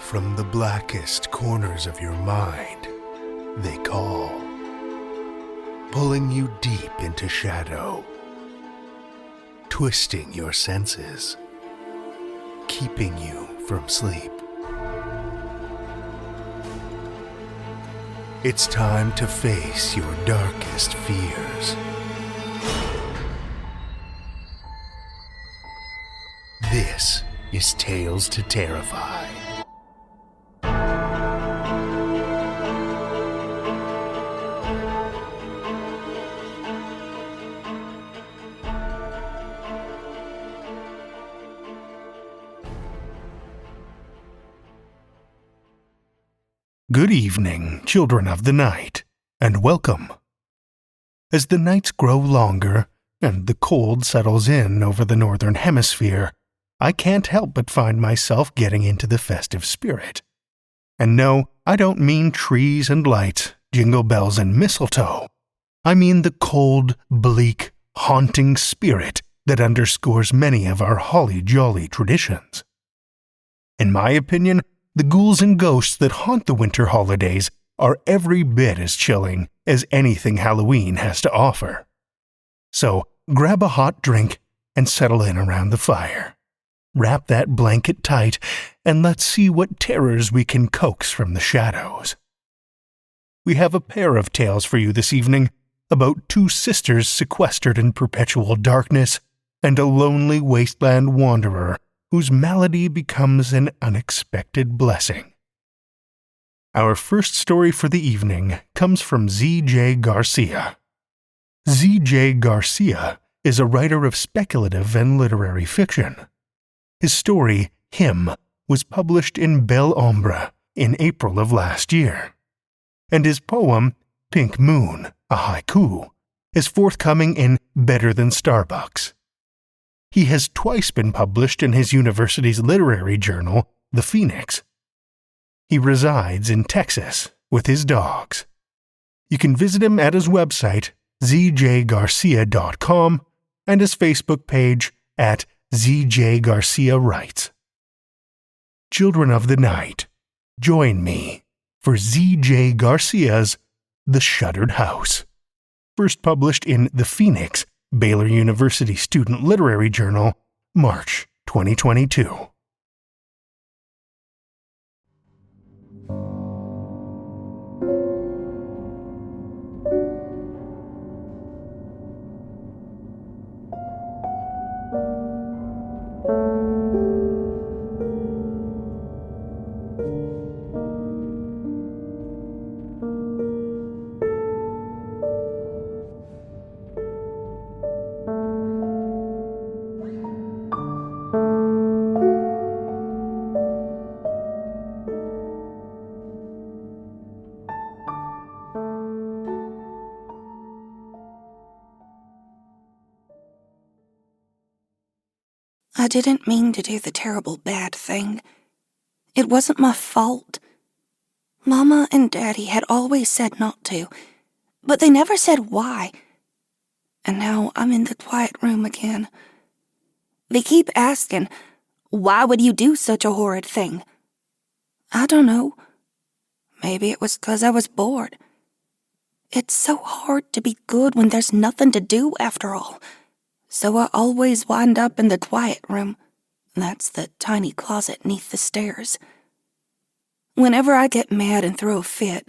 From the blackest corners of your mind, they call, pulling you deep into shadow, twisting your senses, keeping you from sleep. It's time to face your darkest fears. This is Tales to Terrify. Good evening, children of the night, and welcome. As the nights grow longer and the cold settles in over the northern hemisphere, I can't help but find myself getting into the festive spirit. And no, I don't mean trees and lights, jingle bells and mistletoe. I mean the cold, bleak, haunting spirit that underscores many of our holly-jolly traditions. In my opinion, the ghouls and ghosts that haunt the winter holidays are every bit as chilling as anything Halloween has to offer. So, grab a hot drink and settle in around the fire. Wrap that blanket tight, and let's see what terrors we can coax from the shadows. We have a pair of tales for you this evening about two sisters sequestered in perpetual darkness and a lonely wasteland wanderer whose malady becomes an unexpected blessing. Our first story for the evening comes from Z.J. Garcia. Z.J. Garcia is a writer of speculative and literary fiction. His story, Him, was published in Belle Ombre in April of last year. And his poem, Pink Moon, a haiku, is forthcoming in Better Than Starbucks. He has twice been published in his university's literary journal, The Phoenix. He resides in Texas with his dogs. You can visit him at his website, zjgarcia.com, and his Facebook page at ZJ Garcia Writes. Children of the night, join me for Z.J. Garcia's The Shuttered House, first published in The Phoenix, Baylor University Student Literary Journal, March 2022. I didn't mean to do the terrible bad thing. It wasn't my fault. Mama and Daddy had always said not to, but they never said why. And now I'm in the quiet room again. They keep asking, why would you do such a horrid thing? I don't know. Maybe it was 'cause I was bored. It's so hard to be good when there's nothing to do after all. So I always wind up in the quiet room. That's the tiny closet neath the stairs. Whenever I get mad and throw a fit,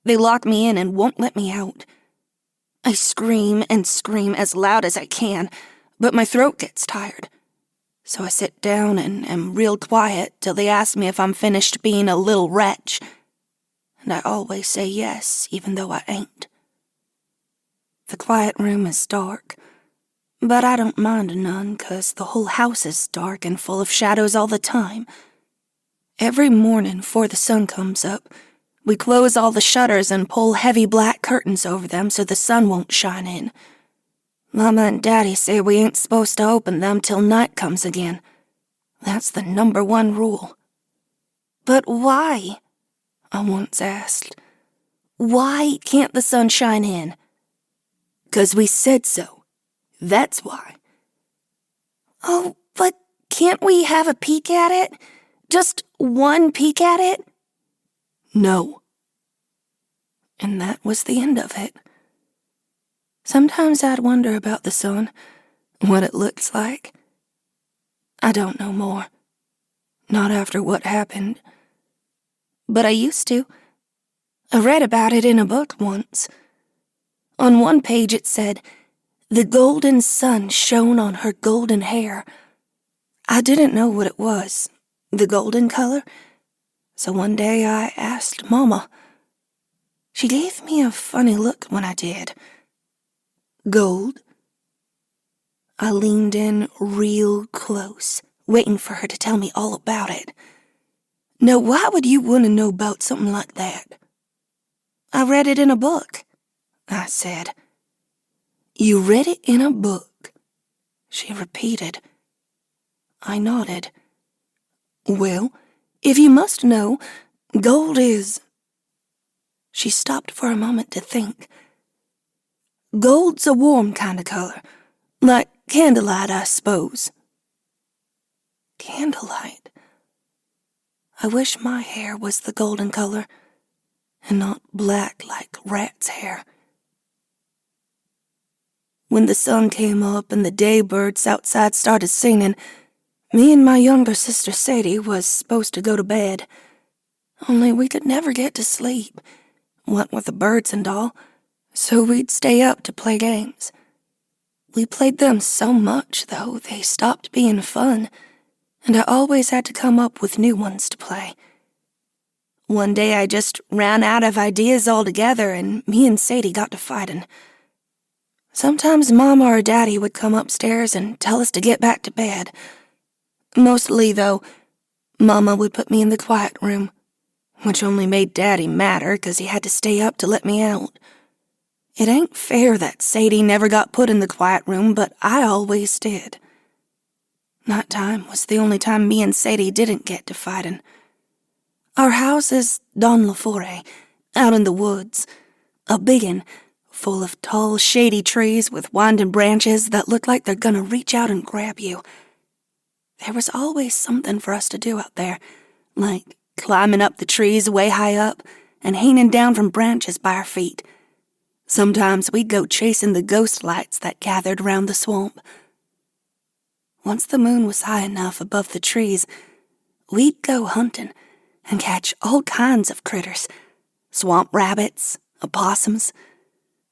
they lock me in and won't let me out. I scream and scream as loud as I can, but my throat gets tired. So I sit down and am real quiet till they ask me if I'm finished being a little wretch. And I always say yes, even though I ain't. The quiet room is dark, but I don't mind none, 'cause the whole house is dark and full of shadows all the time. Every morning 'fore the sun comes up, we close all the shutters and pull heavy black curtains over them so the sun won't shine in. Mama and Daddy say we ain't supposed to open them till night comes again. That's the #1 rule. But why? I once asked. Why can't the sun shine in? 'Cause we said so. That's why. Oh, but can't we have a peek at it? Just one peek at it? No. And that was the end of it. Sometimes I'd wonder about the sun, what it looks like. I don't know more. Not after what happened. But I used to. I read about it in a book once. On one page it said, "The golden sun shone on her golden hair." I didn't know what it was, the golden color, so one day I asked Mama. She gave me a funny look when I did. Gold? I leaned in real close, waiting for her to tell me all about it. Now, why would you want to know about something like that? I read it in a book, I said. You read it in a book, she repeated. I nodded. Well, if you must know, gold is... She stopped for a moment to think. Gold's a warm kind of color, like candlelight, I suppose. Candlelight? I wish my hair was the golden color, and not black like rat's hair. When the sun came up and the daybirds outside started singing, me and my younger sister Sadie was supposed to go to bed. Only we could never get to sleep, what with the birds and all, so we'd stay up to play games. We played them so much, though, they stopped being fun, and I always had to come up with new ones to play. One day I just ran out of ideas altogether, and me and Sadie got to fighting. Sometimes Mama or Daddy would come upstairs and tell us to get back to bed. Mostly, though, Mama would put me in the quiet room, which only made Daddy madder 'cause he had to stay up to let me out. It ain't fair that Sadie never got put in the quiet room, but I always did. Nighttime was the only time me and Sadie didn't get to fighting. Our house is Don LaFore, out in the woods, a biggin', full of tall, shady trees with winding branches that look like they're gonna reach out and grab you. There was always something for us to do out there, like climbing up the trees way high up and hanging down from branches by our feet. Sometimes we'd go chasing the ghost lights that gathered round the swamp. Once the moon was high enough above the trees, we'd go hunting and catch all kinds of critters, swamp rabbits, opossums.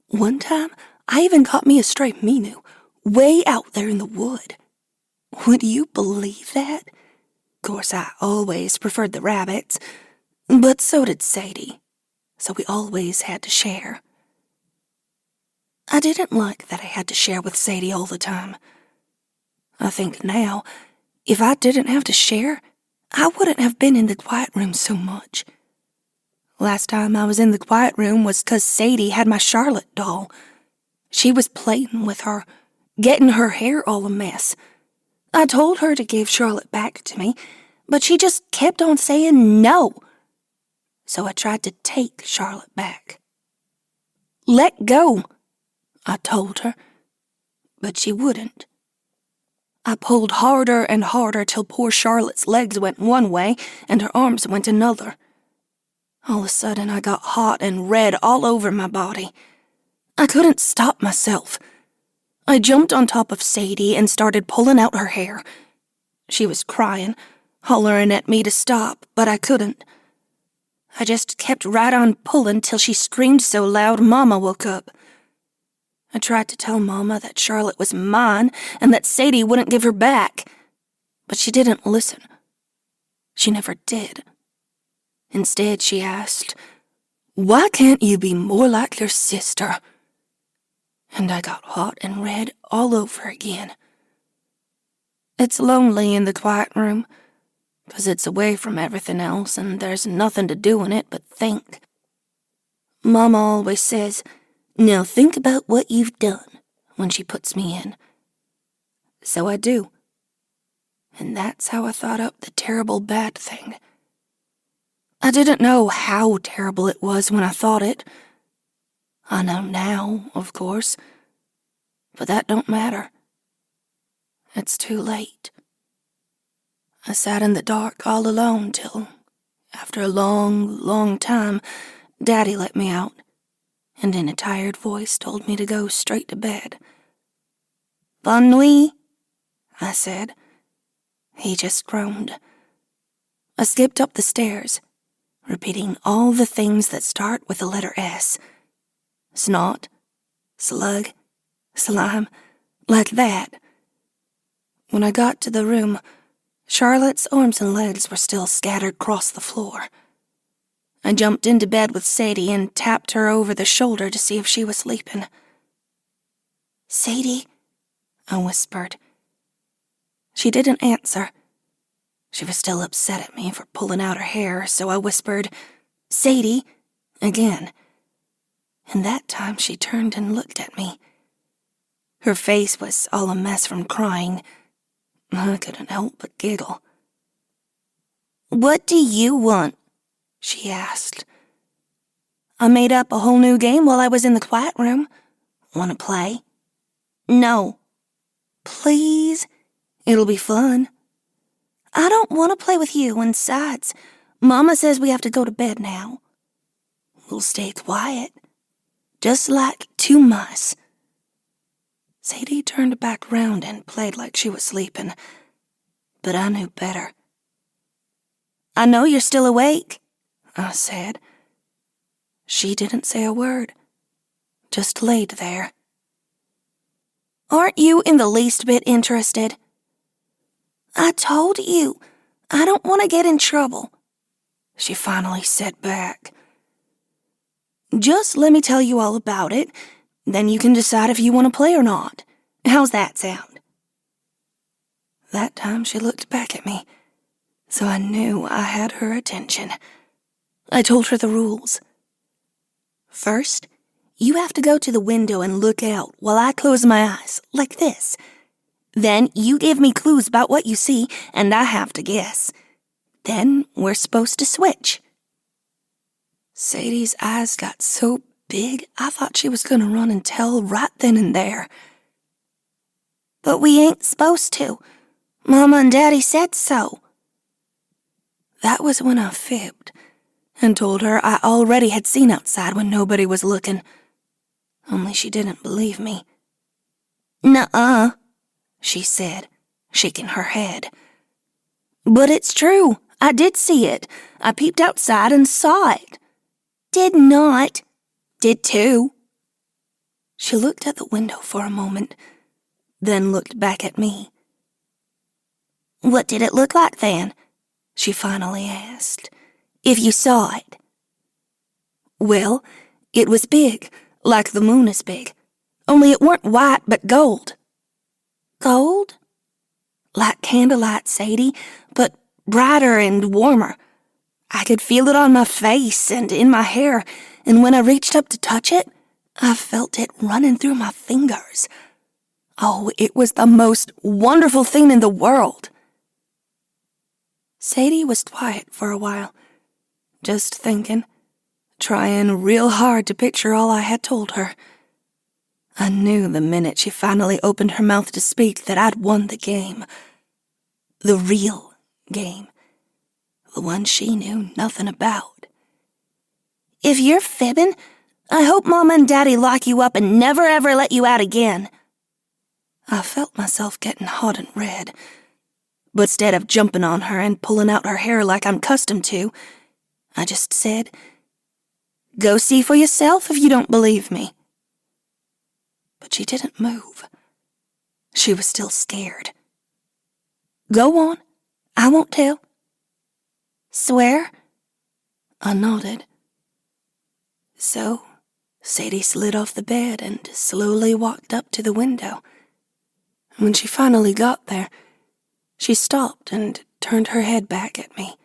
One time, I even caught me a stray minu way out there in the wood. Would you believe that? Of course, I always preferred the rabbits, but so did Sadie, so we always had to share. I didn't like that I had to share with Sadie all the time. I think now, if I didn't have to share, I wouldn't have been in the quiet room so much. Last time I was in the quiet room was 'cause Sadie had my Charlotte doll. She was playing with her, getting her hair all a mess. I told her to give Charlotte back to me, but she just kept on saying no. So I tried to take Charlotte back. Let go, I told her, but she wouldn't. I pulled harder and harder till poor Charlotte's legs went one way and her arms went another. All of a sudden I got hot and red all over my body. I couldn't stop myself. I jumped on top of Sadie and started pulling out her hair. She was crying, hollering at me to stop, but I couldn't. I just kept right on pulling till she screamed so loud Mama woke up. I tried to tell Mama that Charlotte was mine and that Sadie wouldn't give her back, but she didn't listen. She never did. Instead, she asked, "Why can't you be more like your sister?" And I got hot and red all over again. It's lonely in the quiet room, 'cause it's away from everything else and there's nothing to do in it but think. Mama always says, "Now think about what you've done," when she puts me in. So I do. And that's how I thought up the terrible bad thing. I didn't know how terrible it was when I thought it. I know now, of course, but that don't matter. It's too late. I sat in the dark all alone till, after a long, long time, Daddy let me out, and in a tired voice told me to go straight to bed. Bonne nuit, I said. He just groaned. I skipped up the stairs, repeating all the things that start with the letter S. Snot, slug, slime, like that. When I got to the room, Charlotte's arms and legs were still scattered across the floor. I jumped into bed with Sadie and tapped her over the shoulder to see if she was sleeping. "Sadie," I whispered. She didn't answer. She was still upset at me for pulling out her hair, so I whispered, "Sadie," again. And that time she turned and looked at me. Her face was all a mess from crying. I couldn't help but giggle. "What do you want?" she asked. "I made up a whole new game while I was in the quiet room. Want to play?" "No." "Please? It'll be fun." "I don't want to play with you, and besides, Mama says we have to go to bed now." "We'll stay quiet, just like two mice." Sadie turned back round and played like she was sleeping, but I knew better. "I know you're still awake," I said. She didn't say a word, just laid there. "Aren't you in the least bit interested?" "I told you, I don't want to get in trouble," she finally said back. "Just let me tell you all about it, then you can decide if you want to play or not. How's that sound?" That time she looked back at me, so I knew I had her attention. I told her the rules. "First, you have to go to the window and look out while I close my eyes, like this. Then you give me clues about what you see, and I have to guess. Then we're supposed to switch." Sadie's eyes got so big I thought she was going to run and tell right then and there. "But we ain't supposed to. Mama and Daddy said so." That was when I fibbed and told her I already had seen outside when nobody was looking. Only she didn't believe me. "Nuh-uh," she said, shaking her head. "But it's true. I did see it. I peeped outside and saw it." "Did not." "Did too." She looked at the window for a moment, then looked back at me. "What did it look like then?" she finally asked. "If you saw it." "Well, it was big, like the moon is big. Only it weren't white, but gold." "Gold?" "Like candlelight, Sadie, but brighter and warmer. I could feel it on my face and in my hair, and when I reached up to touch it, I felt it running through my fingers. Oh, it was the most wonderful thing in the world." Sadie was quiet for a while, just thinking, trying real hard to picture all I had told her. I knew the minute she finally opened her mouth to speak that I'd won the game. The real game. The one she knew nothing about. "If you're fibbing, I hope Mama and Daddy lock you up and never ever let you out again." I felt myself getting hot and red, but instead of jumping on her and pulling out her hair like I'm accustomed to, I just said, "Go see for yourself if you don't believe me." But she didn't move. She was still scared. "Go on. I won't tell." "Swear?" I nodded. So, Sadie slid off the bed and slowly walked up to the window. When she finally got there, she stopped and turned her head back at me.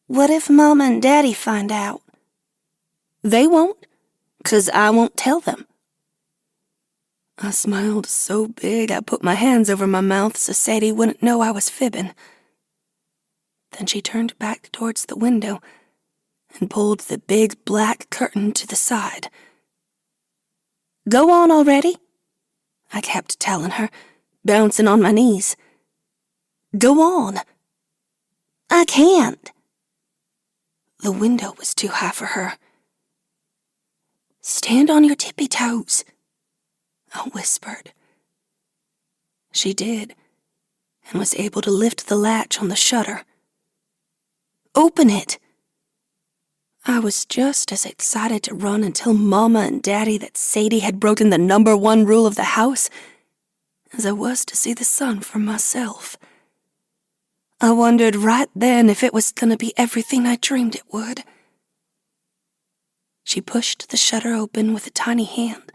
"What if Mama and Daddy find out?" "They won't, 'cause I won't tell them." I smiled so big I put my hands over my mouth so Sadie wouldn't know I was fibbing. Then she turned back towards the window and pulled the big black curtain to the side. "Go on already," I kept telling her, bouncing on my knees. Go on. I can't. The window was too high for her. Stand on your tippy toes, I whispered. She did, and was able to lift the latch on the shutter. Open it! I was just as excited to run and tell Mama and Daddy that Sadie had broken the #1 rule of the house as I was to see the sun for myself. I wondered right then if it was going to be everything I dreamed it would. She pushed the shutter open with a tiny hand,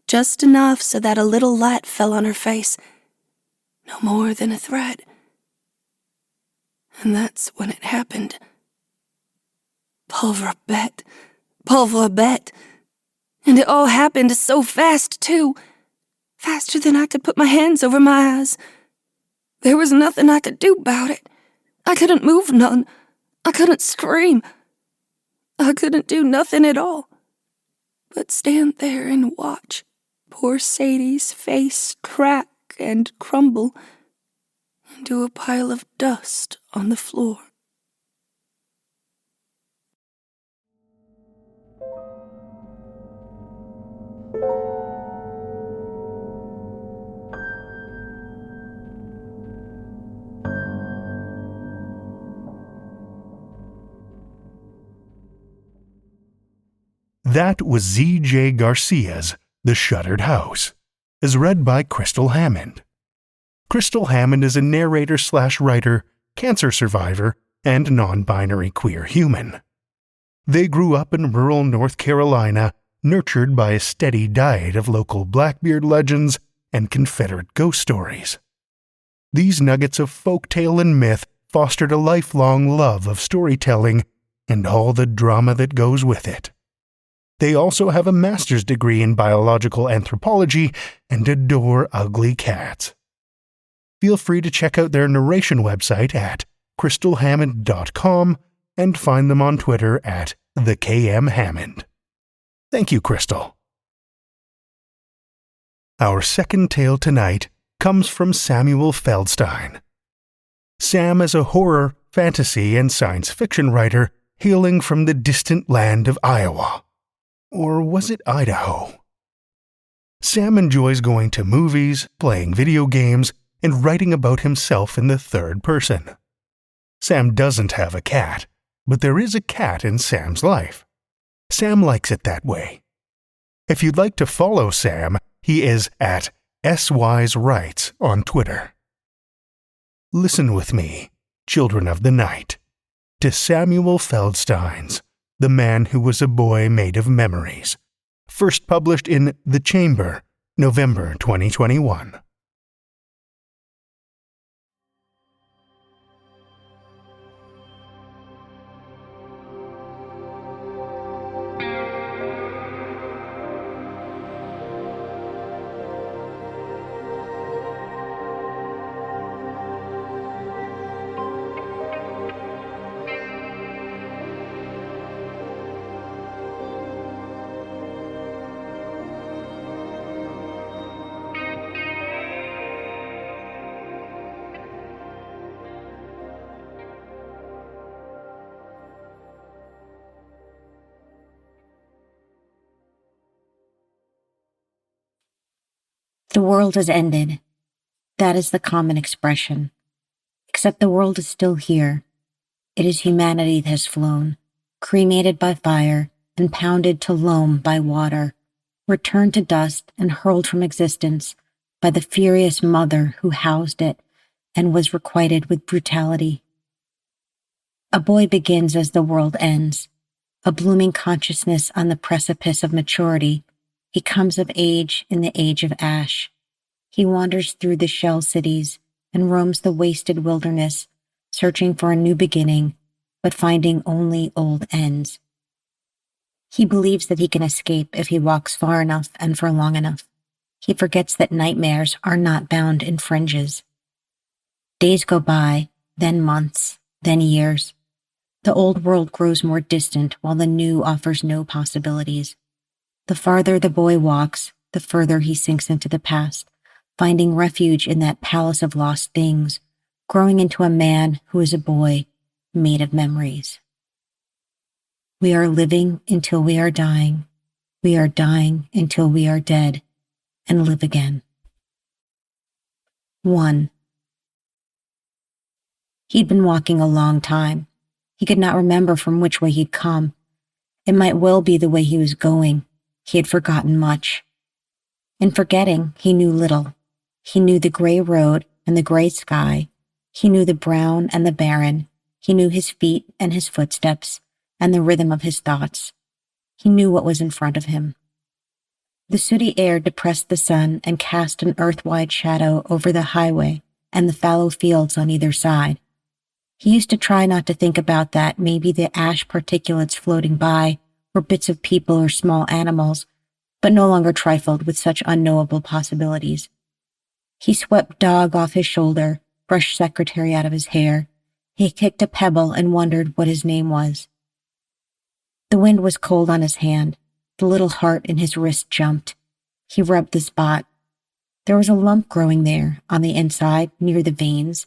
just enough so that a little light fell on her face, no more than a thread. And that's when it happened. Pauvre bête, pauvre bête. And it all happened so fast, too. Faster than I could put my hands over my eyes. There was nothing I could do about it. I couldn't move none. I couldn't scream. I couldn't do nothing at all. But stand there and watch poor Sadie's face crack and crumble into a pile of dust on the floor. That was Z.J. Garcia's The Shuttered House, as read by Krystal Hammond. Krystal Hammond is a narrator/writer, cancer survivor, and non-binary queer human. They grew up in rural North Carolina, nurtured by a steady diet of local Blackbeard legends and Confederate ghost stories. These nuggets of folktale and myth fostered a lifelong love of storytelling and all the drama that goes with it. They also have a master's degree in biological anthropology and adore ugly cats. Feel free to check out their narration website at krystalhammond.com and find them on Twitter at @thekmhammond. Thank you, Krystal. Our second tale tonight comes from Samuel Feldstein. Sam is a horror, fantasy, and science fiction writer hailing from the distant land of Iowa. Or was it Idaho? Sam enjoys going to movies, playing video games, and writing about himself in the third person. Sam doesn't have a cat, but there is a cat in Sam's life. Sam likes it that way. If you'd like to follow Sam, he is at SWiserights on Twitter. Listen with me, children of the night, to Samuel Feldstein's The Man Who Was a Boy Made of Memories, first published in The Chamber, November 2021. The world has ended. That is the common expression. Except the world is still here. It is humanity that has flown, cremated by fire and pounded to loam by water, returned to dust and hurled from existence by the furious mother who housed it and was requited with brutality. A boy begins as the world ends, a blooming consciousness on the precipice of maturity. He comes of age in the age of ash. He wanders through the shell cities and roams the wasted wilderness, searching for a new beginning, but finding only old ends. He believes that he can escape if he walks far enough and for long enough. He forgets that nightmares are not bound in fringes. Days go by, then months, then years. The old world grows more distant while the new offers no possibilities. The farther the boy walks, the further he sinks into the past, finding refuge in that palace of lost things, growing into a man who is a boy made of memories. We are living until we are dying. We are dying until we are dead and live again. 1. He'd been walking a long time. He could not remember from which way he'd come. It might well be the way he was going. He had forgotten much. In forgetting, he knew little. He knew the gray road and the gray sky. He knew the brown and the barren. He knew his feet and his footsteps and the rhythm of his thoughts. He knew what was in front of him. The sooty air depressed the sun and cast an earth-wide shadow over the highway and the fallow fields on either side. He used to try not to think about that. Maybe the ash particulates floating by were bits of people or small animals, but no longer trifled with such unknowable possibilities. He swept dog off his shoulder, brushed secretary out of his hair. He kicked a pebble and wondered what his name was. The wind was cold on his hand. The little heart in his wrist jumped. He rubbed the spot. There was a lump growing there, on the inside, near the veins.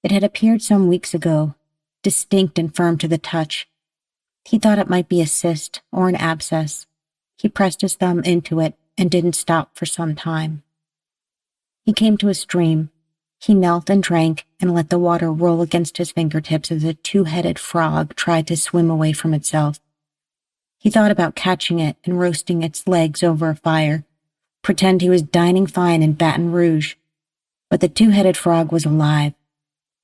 It had appeared some weeks ago, distinct and firm to the touch. He thought it might be a cyst or an abscess. He pressed his thumb into it and didn't stop for some time. He came to a stream. He knelt and drank and let the water roll against his fingertips as a two-headed frog tried to swim away from itself. He thought about catching it and roasting its legs over a fire, pretend he was dining fine in Baton Rouge. But the two-headed frog was alive.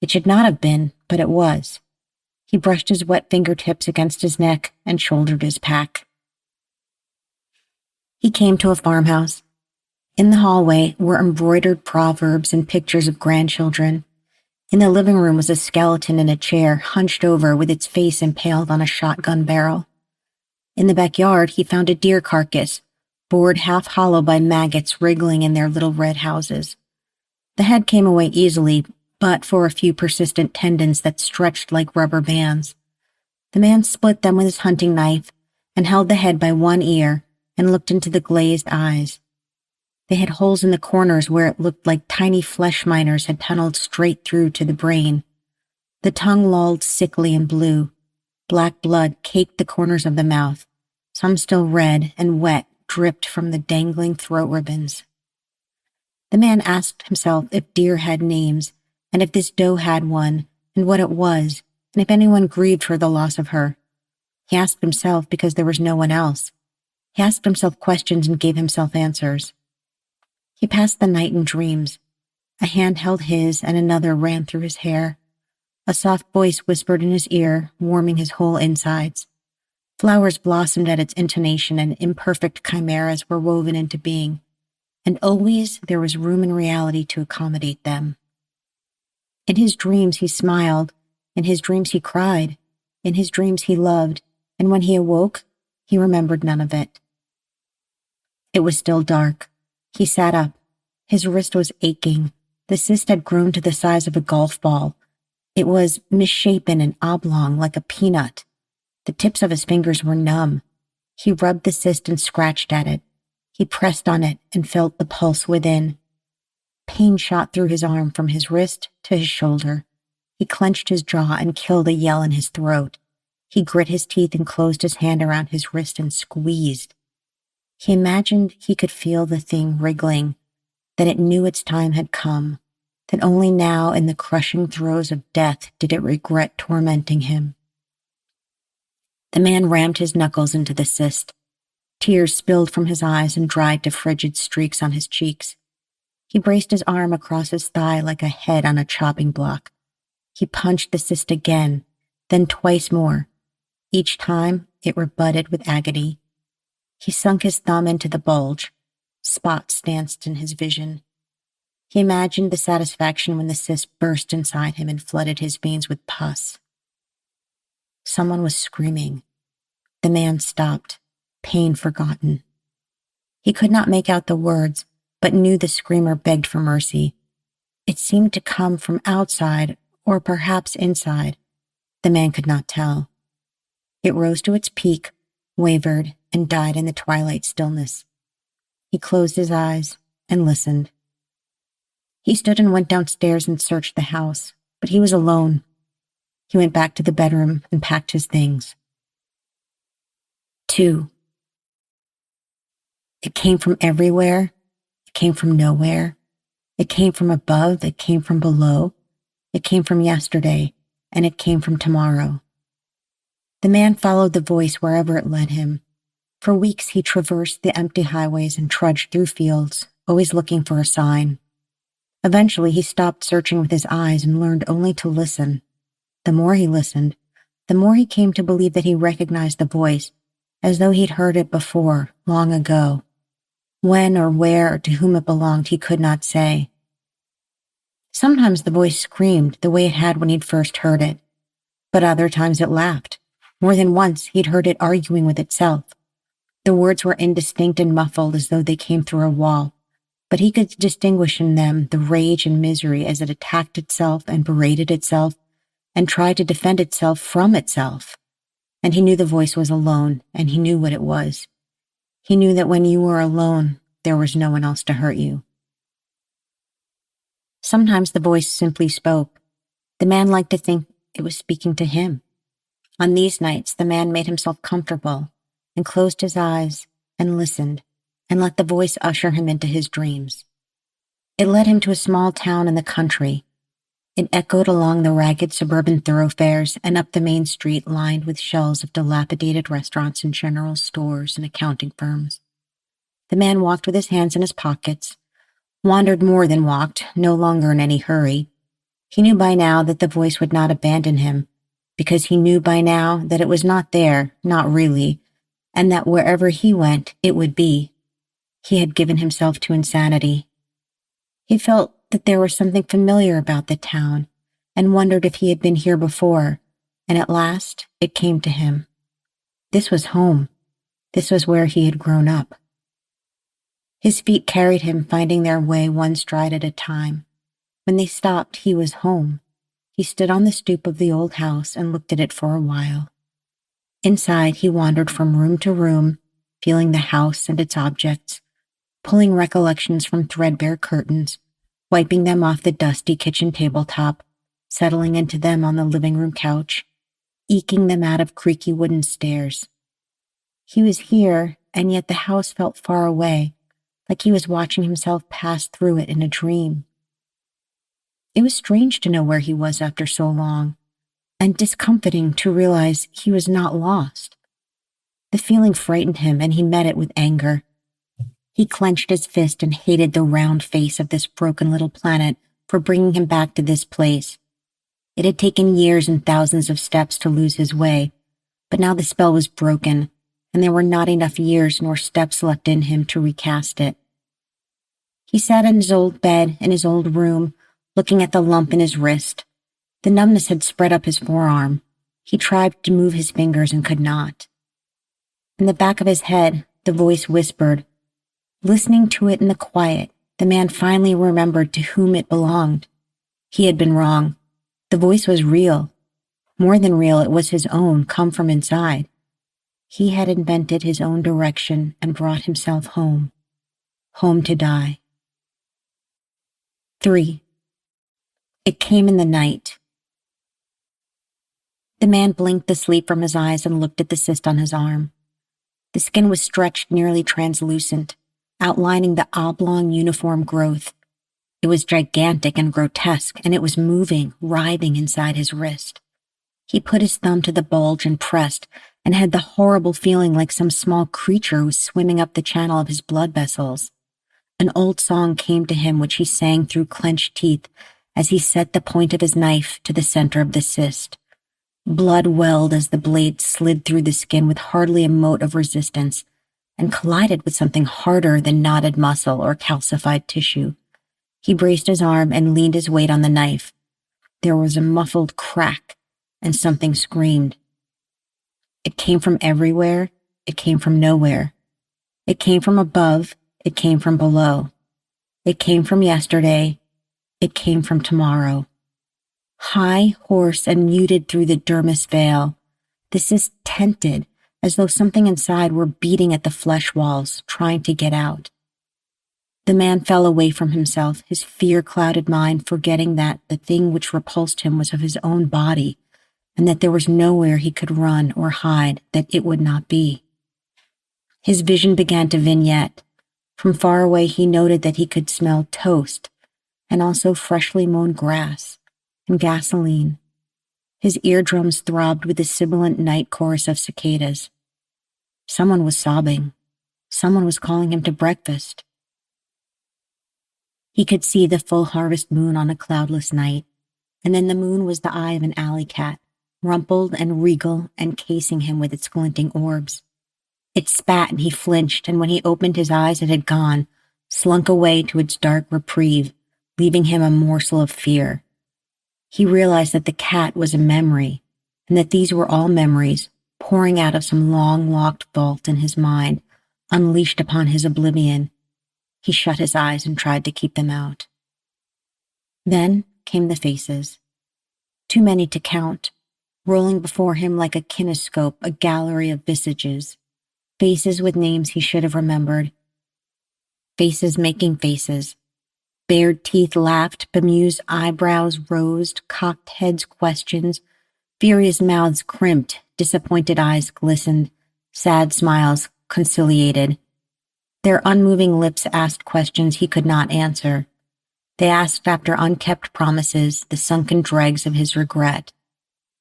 It should not have been, but it was. He brushed his wet fingertips against his neck and shouldered his pack. He came to a farmhouse. In the hallway were embroidered proverbs and pictures of grandchildren. In the living room was a skeleton in a chair, hunched over with its face impaled on a shotgun barrel. In the backyard, he found a deer carcass, bored half hollow by maggots wriggling in their little red houses. The head came away easily, but for a few persistent tendons that stretched like rubber bands. The man split them with his hunting knife and held the head by one ear and looked into the glazed eyes. They had holes in the corners where it looked like tiny flesh miners had tunneled straight through to the brain. The tongue lolled sickly and blue. Black blood caked the corners of the mouth. Some still red and wet dripped from the dangling throat ribbons. The man asked himself if deer had names, and if this doe had one, and what it was, and if anyone grieved for the loss of her. He asked himself because there was no one else. He asked himself questions and gave himself answers. He passed the night in dreams. A hand held his and another ran through his hair. A soft voice whispered in his ear, warming his whole insides. Flowers blossomed at its intonation and imperfect chimeras were woven into being, and always there was room in reality to accommodate them. In his dreams he smiled, in his dreams he cried, in his dreams he loved, and when he awoke, he remembered none of it. It was still dark. He sat up. His wrist was aching. The cyst had grown to the size of a golf ball. It was misshapen and oblong like a peanut. The tips of his fingers were numb. He rubbed the cyst and scratched at it. He pressed on it and felt the pulse within. Pain shot through his arm from his wrist to his shoulder. He clenched his jaw and killed a yell in his throat. He grit his teeth and closed his hand around his wrist and squeezed. He imagined he could feel the thing wriggling, that it knew its time had come, that only now in the crushing throes of death did it regret tormenting him. The man rammed his knuckles into the cyst. Tears spilled from his eyes and dried to frigid streaks on his cheeks. He braced his arm across his thigh like a head on a chopping block. He punched the cyst again, then twice more. Each time, it rebutted with agony. He sunk his thumb into the bulge. Spots danced in his vision. He imagined the satisfaction when the cyst burst inside him and flooded his veins with pus. Someone was screaming. The man stopped, pain forgotten. He could not make out the words, but knew the screamer begged for mercy. It seemed to come from outside, or perhaps inside. The man could not tell. It rose to its peak, wavered, and died in the twilight stillness. He closed his eyes and listened. He stood and went downstairs and searched the house. But he was alone. He went back to the bedroom and packed his things. 2. It came from everywhere. It came from nowhere. It came from above. It came from below. It came from yesterday, and it came from tomorrow. The man followed the voice wherever it led him. For weeks he traversed the empty highways and trudged through fields, always looking for a sign. Eventually he stopped searching with his eyes and learned only to listen. The more he listened, the more he came to believe that he recognized the voice, as though he'd heard it before, long ago. When or where or to whom it belonged he could not say. Sometimes the voice screamed the way it had when he'd first heard it, but other times it laughed. More than once he'd heard it arguing with itself. The words were indistinct and muffled as though they came through a wall, but he could distinguish in them the rage and misery as it attacked itself and berated itself and tried to defend itself from itself. And he knew the voice was alone, and he knew what it was. He knew that when you were alone, there was no one else to hurt you. Sometimes the voice simply spoke. The man liked to think it was speaking to him. On these nights, the man made himself comfortable and closed his eyes and listened and let the voice usher him into his dreams. It led him to a small town in the country. It echoed along the ragged suburban thoroughfares and up the main street lined with shelves of dilapidated restaurants and general stores and accounting firms. The man walked with his hands in his pockets, wandered more than walked, no longer in any hurry. He knew by now that the voice would not abandon him, because he knew by now that it was not there, not really, and that wherever he went, it would be. He had given himself to insanity. He felt that there was something familiar about the town, and wondered if he had been here before, and at last it came to him. This was home. This was where he had grown up. His feet carried him, finding their way one stride at a time. When they stopped, he was home. He stood on the stoop of the old house and looked at it for a while. Inside, he wandered from room to room, feeling the house and its objects, pulling recollections from threadbare curtains, wiping them off the dusty kitchen tabletop, settling into them on the living room couch, eking them out of creaky wooden stairs. He was here, and yet the house felt far away, like he was watching himself pass through it in a dream. It was strange to know where he was after so long, and discomforting to realize he was not lost. The feeling frightened him, and he met it with anger. He clenched his fist and hated the round face of this broken little planet for bringing him back to this place. It had taken years and thousands of steps to lose his way, but now the spell was broken, and there were not enough years nor steps left in him to recast it. He sat in his old bed in his old room, looking at the lump in his wrist. The numbness had spread up his forearm. He tried to move his fingers and could not. In the back of his head, the voice whispered. Listening to it in the quiet, the man finally remembered to whom it belonged. He had been wrong. The voice was real. More than real, it was his own, come from inside. He had invented his own direction and brought himself home. Home to die. 3. It came in the night. The man blinked the sleep from his eyes and looked at the cyst on his arm. The skin was stretched nearly translucent, outlining the oblong uniform growth. It was gigantic and grotesque, and it was moving, writhing inside his wrist. He put his thumb to the bulge and pressed, and had the horrible feeling like some small creature was swimming up the channel of his blood vessels. An old song came to him which he sang through clenched teeth as he set the point of his knife to the center of the cyst. Blood welled as the blade slid through the skin with hardly a mote of resistance and collided with something harder than knotted muscle or calcified tissue. He braced his arm and leaned his weight on the knife. There was a muffled crack, and something screamed. It came from everywhere. It came from nowhere. It came from above. It came from below. It came from yesterday. It came from tomorrow. High, hoarse, and muted through the dermis veil, the cyst tented as though something inside were beating at the flesh walls, trying to get out. The man fell away from himself, his fear-clouded mind forgetting that the thing which repulsed him was of his own body, and that there was nowhere he could run or hide that it would not be. His vision began to vignette. From far away he noted that he could smell toast, and also freshly mown grass, and gasoline. His eardrums throbbed with the sibilant night chorus of cicadas. Someone was sobbing. Someone was calling him to breakfast. He could see the full harvest moon on a cloudless night, and then the moon was the eye of an alley cat, rumpled and regal and casing him with its glinting orbs. It spat and he flinched, and when he opened his eyes it had gone, slunk away to its dark reprieve, leaving him a morsel of fear. He realized that the cat was a memory, and that these were all memories, pouring out of some long-locked vault in his mind, unleashed upon his oblivion. He shut his eyes and tried to keep them out. Then came the faces. Too many to count, rolling before him like a kinescope, a gallery of visages. Faces with names he should have remembered. Faces making faces. Bared teeth laughed, bemused eyebrows rose, cocked heads questions, furious mouths crimped, disappointed eyes glistened, sad smiles conciliated. Their unmoving lips asked questions he could not answer. They asked after unkept promises, the sunken dregs of his regret.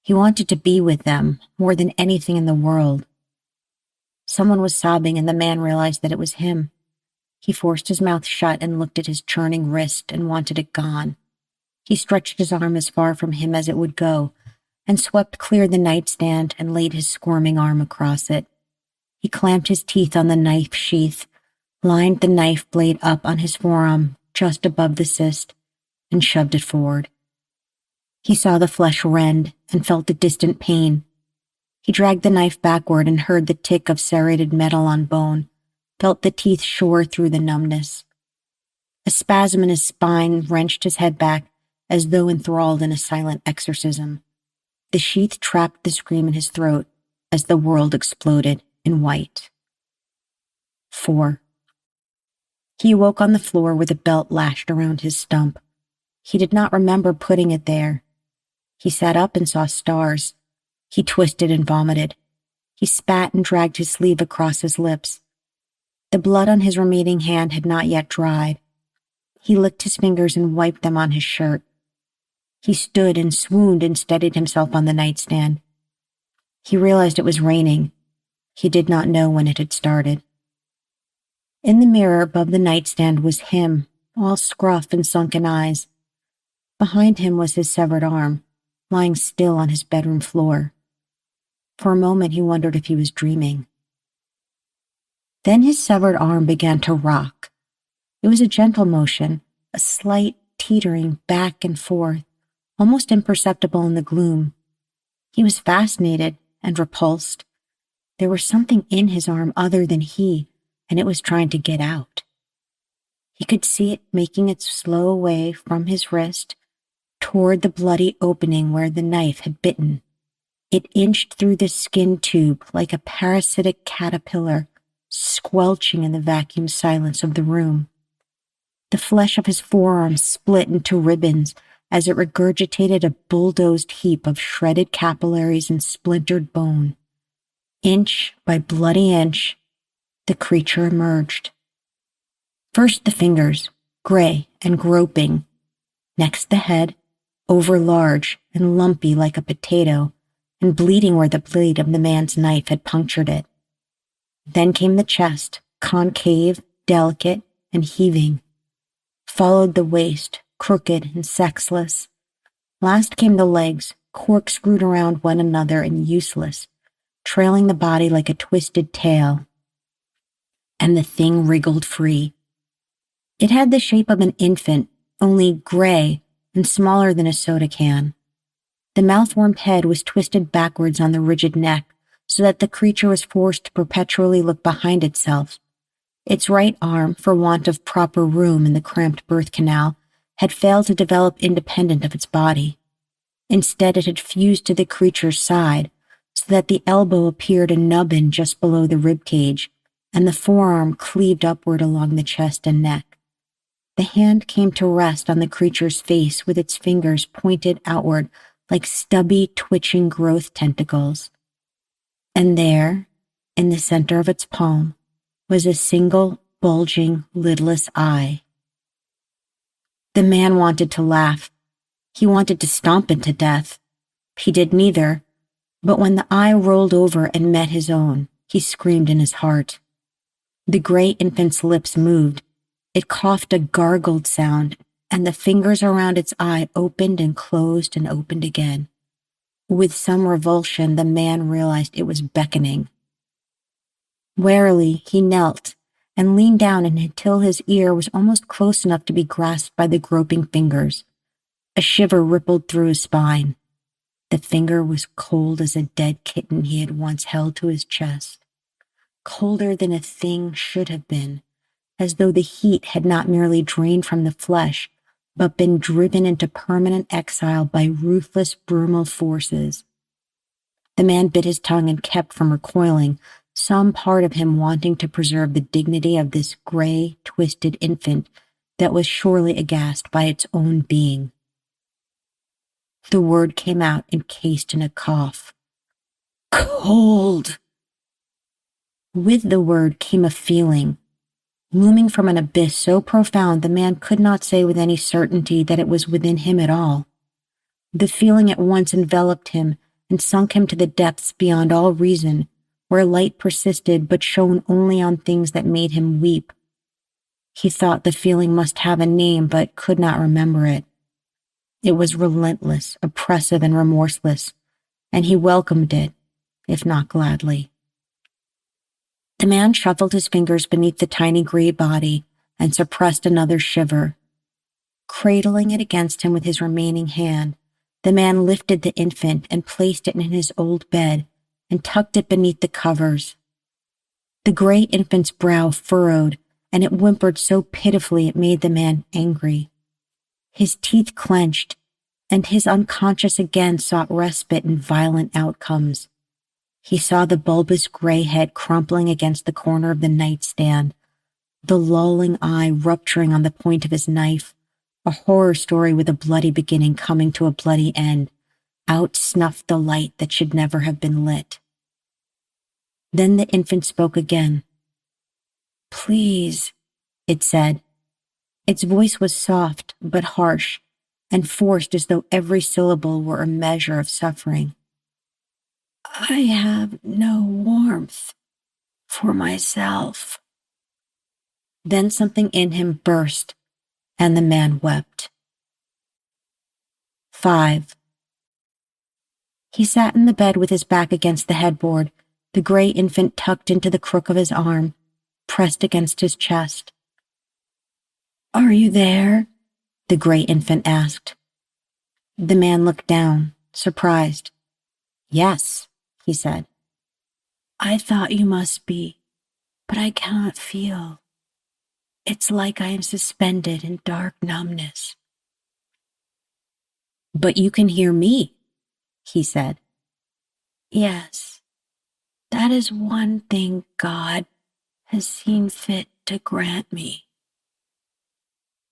He wanted to be with them more than anything in the world. Someone was sobbing, and the man realized that it was him. He forced his mouth shut and looked at his churning wrist and wanted it gone. He stretched his arm as far from him as it would go, and swept clear the nightstand and laid his squirming arm across it. He clamped his teeth on the knife sheath, lined the knife blade up on his forearm just above the cyst, and shoved it forward. He saw the flesh rend and felt a distant pain. He dragged the knife backward and heard the tick of serrated metal on bone, felt the teeth shore through the numbness. A spasm in his spine wrenched his head back as though enthralled in a silent exorcism. The sheath trapped the scream in his throat as the world exploded in white. 4. He awoke on the floor with a belt lashed around his stump. He did not remember putting it there. He sat up and saw stars. He twisted and vomited. He spat and dragged his sleeve across his lips. The blood on his remaining hand had not yet dried. He licked his fingers and wiped them on his shirt. He stood and swooned and steadied himself on the nightstand. He realized it was raining. He did not know when it had started. In the mirror above the nightstand was him, all scruff and sunken eyes. Behind him was his severed arm, lying still on his bedroom floor. For a moment he wondered if he was dreaming. Then his severed arm began to rock. It was a gentle motion, a slight teetering back and forth, almost imperceptible in the gloom. He was fascinated and repulsed. There was something in his arm other than he, and it was trying to get out. He could see it making its slow way from his wrist toward the bloody opening where the knife had bitten. It inched through the skin tube like a parasitic caterpillar, squelching in the vacuum silence of the room. The flesh of his forearm split into ribbons as it regurgitated a bulldozed heap of shredded capillaries and splintered bone. Inch by bloody inch, the creature emerged. First the fingers, gray and groping. Next the head, overlarge and lumpy like a potato, and bleeding where the blade of the man's knife had punctured it. Then came the chest, concave, delicate, and heaving. Followed the waist, crooked and sexless. Last came the legs, corkscrewed around one another and useless, trailing the body like a twisted tail. And the thing wriggled free. It had the shape of an infant, only gray and smaller than a soda can. The mouth-wormed head was twisted backwards on the rigid neck, so that the creature was forced to perpetually look behind itself. Its right arm, for want of proper room in the cramped birth canal, had failed to develop independent of its body. Instead, it had fused to the creature's side, so that the elbow appeared a nubbin just below the rib cage, and the forearm cleaved upward along the chest and neck. The hand came to rest on the creature's face with its fingers pointed outward like stubby, twitching growth tentacles. And there, in the center of its palm, was a single, bulging, lidless eye. The man wanted to laugh. He wanted to stomp it to death. He did neither, but when the eye rolled over and met his own, he screamed in his heart. The gray infant's lips moved. It coughed a gargled sound, and the fingers around its eye opened and closed and opened again. With some revulsion, the man realized it was beckoning. Warily, he knelt and leaned down until his ear was almost close enough to be grasped by the groping fingers. A shiver rippled through his spine. The finger was cold as a dead kitten he had once held to his chest, colder than a thing should have been, as though the heat had not merely drained from the flesh, but been driven into permanent exile by ruthless, brutal forces. The man bit his tongue and kept from recoiling, some part of him wanting to preserve the dignity of this gray, twisted infant that was surely aghast by its own being. The word came out encased in a cough. Cold! With the word came a feeling, looming from an abyss so profound the man could not say with any certainty that it was within him at all. The feeling at once enveloped him and sunk him to the depths beyond all reason, where light persisted but shone only on things that made him weep. He thought the feeling must have a name but could not remember it. It was relentless, oppressive, and remorseless, and he welcomed it, if not gladly. The man shuffled his fingers beneath the tiny gray body and suppressed another shiver. Cradling it against him with his remaining hand, the man lifted the infant and placed it in his old bed and tucked it beneath the covers. The gray infant's brow furrowed, and it whimpered so pitifully it made the man angry. His teeth clenched, and his unconscious again sought respite in violent outcomes. He saw the bulbous gray head crumpling against the corner of the nightstand, the lolling eye rupturing on the point of his knife, a horror story with a bloody beginning coming to a bloody end, out snuffed the light that should never have been lit. Then the infant spoke again. Please, it said. Its voice was soft but harsh, and forced as though every syllable were a measure of suffering. I have no warmth for myself. Then something in him burst, and the man wept. 5. He sat in the bed with his back against the headboard, the gray infant tucked into the crook of his arm, pressed against his chest. Are you there? The gray infant asked. The man looked down, surprised. Yes, he said. I thought you must be, but I cannot feel. It's like I am suspended in dark numbness. But you can hear me, he said. Yes, that is one thing God has seen fit to grant me.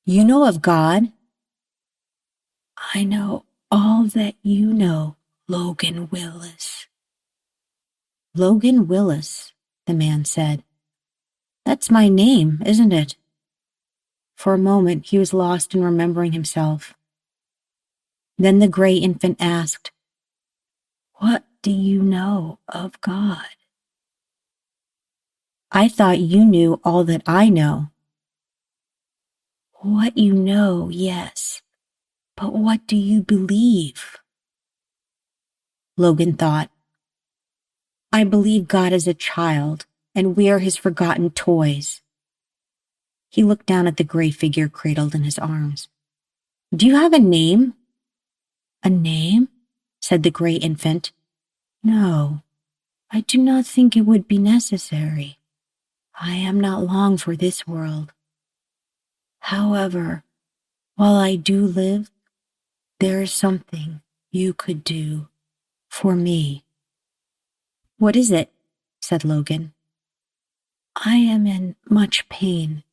You know of God? I know all that you know, Logan Willis. Logan Willis, the man said. That's my name, isn't it? For a moment, he was lost in remembering himself. Then the gray infant asked, What do you know of God? I thought you knew all that I know. What you know, yes, but what do you believe? Logan thought, I believe God is a child, and we are his forgotten toys. He looked down at the gray figure cradled in his arms. Do you have a name? A name? Said the gray infant. No, I do not think it would be necessary. I am not long for this world. However, while I do live, there is something you could do for me. What is it? Said Logan. I am in much pain.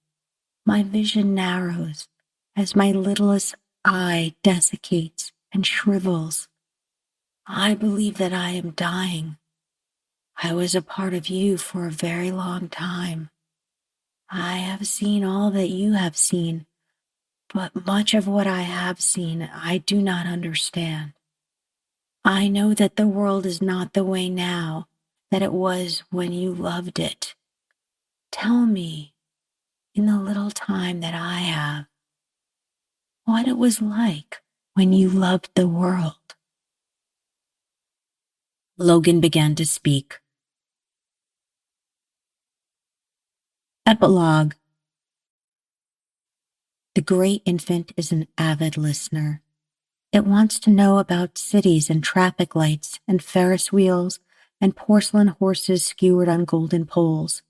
My vision narrows as my littlest eye desiccates and shrivels. I believe that I am dying. I was a part of you for a very long time. I have seen all that you have seen, but much of what I have seen I do not understand. I know that the world is not the way now that it was when you loved it. Tell me, in the little time that I have, what it was like when you loved the world. Logan began to speak. Epilogue. The gray infant is an avid listener. It wants to know about cities and traffic lights and Ferris wheels and porcelain horses skewered on golden poles.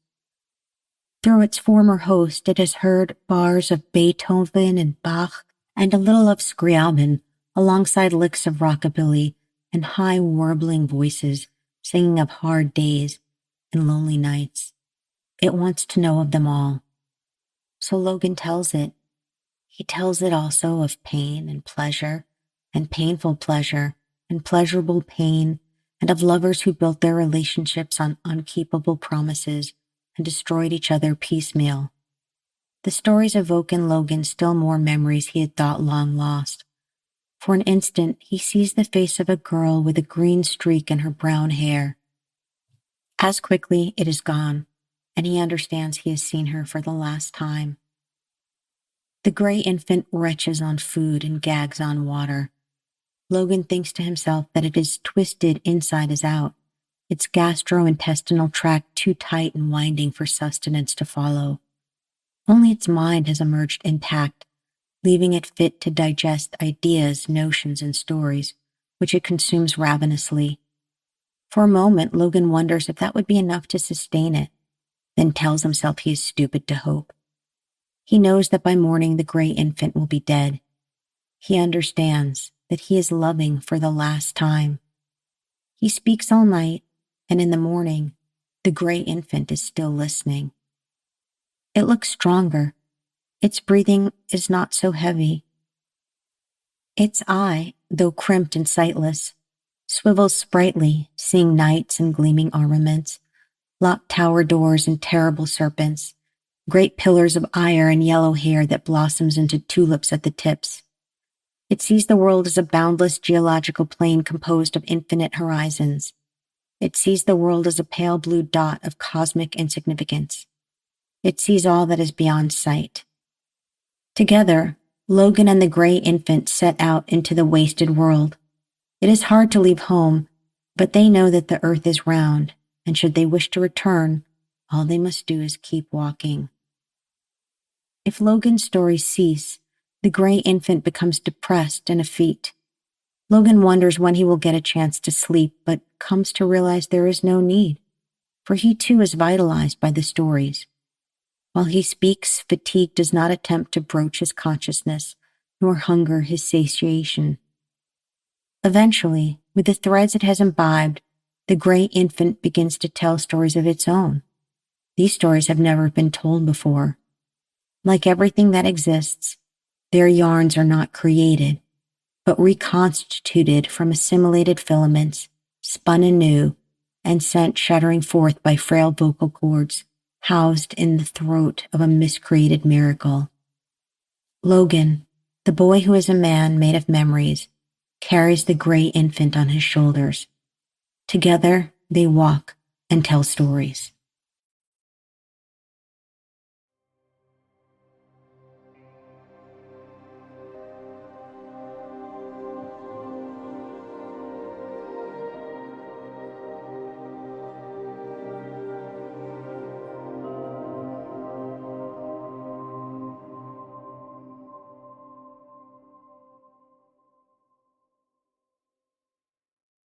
Through its former host, it has heard bars of Beethoven and Bach and a little of Scriabin, alongside licks of rockabilly and high warbling voices singing of hard days and lonely nights. It wants to know of them all. So Logan tells it. He tells it also of pain and pleasure, and painful pleasure, and pleasurable pain, and of lovers who built their relationships on unkeepable promises and destroyed each other piecemeal. The stories evoke in Logan still more memories he had thought long lost. For an instant, he sees the face of a girl with a green streak in her brown hair. As quickly, it is gone, and he understands he has seen her for the last time. The gray infant retches on food and gags on water. Logan thinks to himself that it is twisted inside as out, its gastrointestinal tract too tight and winding for sustenance to follow. Only its mind has emerged intact, leaving it fit to digest ideas, notions, and stories, which it consumes ravenously. For a moment, Logan wonders if that would be enough to sustain it, then tells himself he is stupid to hope. He knows that by morning the gray infant will be dead. He understands that he is loving for the last time. He speaks all night, and in the morning, the gray infant is still listening. It looks stronger. Its breathing is not so heavy. Its eye, though crimped and sightless, swivels sprightly, seeing knights and gleaming armaments, locked tower doors and terrible serpents, great pillars of ire and yellow hair that blossoms into tulips at the tips. It sees the world as a boundless geological plain composed of infinite horizons. It sees the world as a pale blue dot of cosmic insignificance. It sees all that is beyond sight. Together, Logan and the gray infant set out into the wasted world. It is hard to leave home, but they know that the earth is round, and should they wish to return, all they must do is keep walking. If Logan's stories cease, the gray infant becomes depressed and effete. Logan wonders when he will get a chance to sleep, but comes to realize there is no need, for he too is vitalized by the stories. While he speaks, fatigue does not attempt to broach his consciousness, nor hunger his satiation. Eventually, with the threads it has imbibed, the gray infant begins to tell stories of its own. These stories have never been told before. Like everything that exists, their yarns are not created, but reconstituted from assimilated filaments, spun anew, and sent shuddering forth by frail vocal cords, housed in the throat of a miscreated miracle. Logan, the boy who is a man made of memories, carries the gray infant on his shoulders. Together, they walk and tell stories.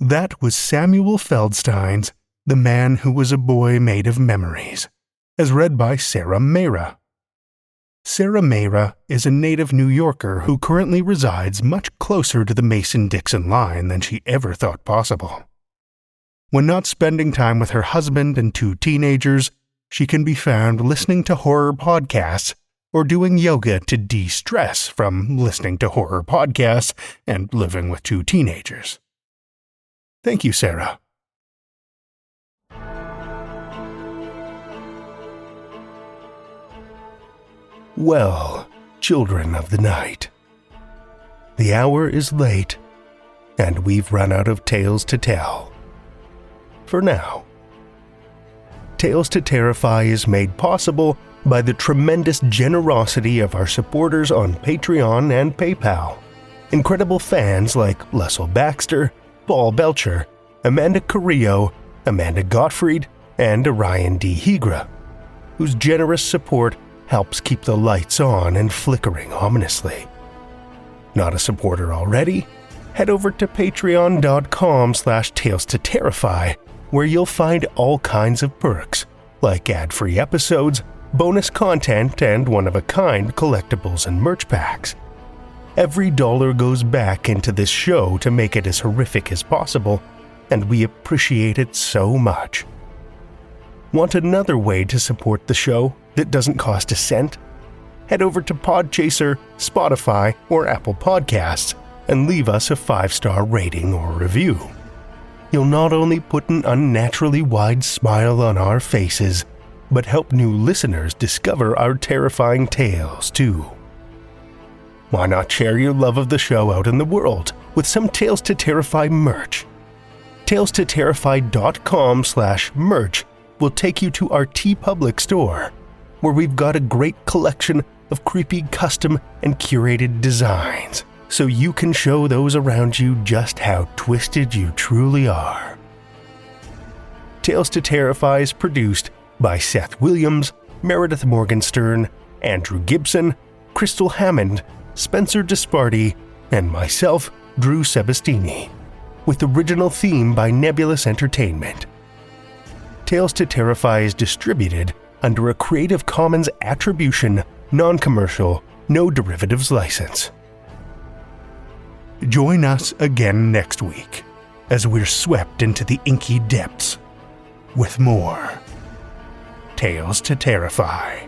That was Samuel Feldstein's The Man Who Was a Boy Made of Memories, as read by Sarah Mehra. Sarah Mehra is a native New Yorker who currently resides much closer to the Mason-Dixon line than she ever thought possible. When not spending time with her husband and 2 teenagers, she can be found listening to horror podcasts or doing yoga to de-stress from listening to horror podcasts and living with 2 teenagers. Thank you, Sarah. Well, children of the night, the hour is late, and we've run out of tales to tell. For now. Tales to Terrify is made possible by the tremendous generosity of our supporters on Patreon and PayPal. Incredible fans like Lestle Baxter, Belcher, Amanda Carrillo, Amanda Gottfried, and Orion D. Hegre, whose generous support helps keep the lights on and flickering ominously. Not a supporter already? Head over to patreon.com/Tales to Terrify, where you'll find all kinds of perks, like ad-free episodes, bonus content, and one-of-a-kind collectibles and merch packs. Every dollar goes back into this show to make it as horrific as possible, and we appreciate it so much. Want another way to support the show that doesn't cost a cent? Head over to Podchaser, Spotify, or Apple Podcasts and leave us a 5-star rating or review. You'll not only put an unnaturally wide smile on our faces, but help new listeners discover our terrifying tales too. Why not share your love of the show out in the world with some Tales to Terrify merch? TalesToTerrify.com/merch will take you to our TeePublic store, where we've got a great collection of creepy custom and curated designs, so you can show those around you just how twisted you truly are. Tales to Terrify is produced by Seth Williams, Meredith Morgenstern, Andrew Gibson, Krystal Hammond, Spencer Disparty, and myself, Drew Sebastini, with original theme by Nebulous Entertainment. Tales to Terrify is distributed under a Creative Commons Attribution, Non-Commercial, No Derivatives license. Join us again next week as we're swept into the inky depths with more Tales to Terrify.